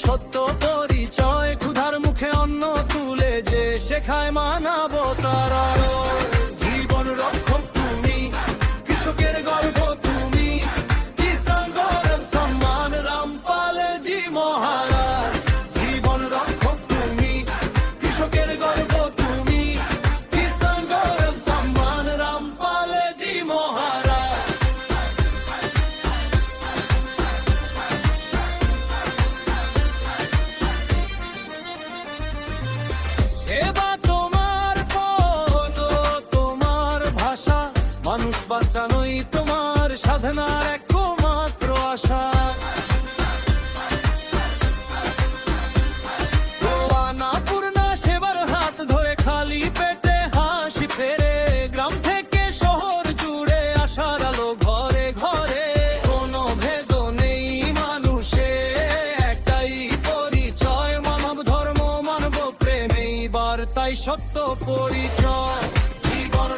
সত্য পরিচয়। ক্ষুধার মুখে অন্ন তুলে যে শেখায় মানবতার আলোয়। জীবন রক্ষক তুমি, কৃষকের গর্ব তুমি, কিষান গৌরব সম্মান রামপাল জি মহারাজ। জীবন রক্ষক তুমি, কৃষকের গর্ব তুমি, কিষান গৌরব সম্মান রামপাল জি মহারাজ। সেবা তোমার পদ, তোমার ভাষা, মানুষ বাঁচানোই তোমার সাধনার একমাত্র আশা। পূর্ণা সেবার হাত ধরে খালি পেটে হাসি ফেরে। গ্রাম থেকে শহর জুড়ে আশার আলো ঘরে ঘরে। কোনো ভেদ নেই মানুষে, একটাই পরিচয়। মানব ধর্ম মানব প্রেম, এই বার্তাই সত্য পরিচয়। জীবন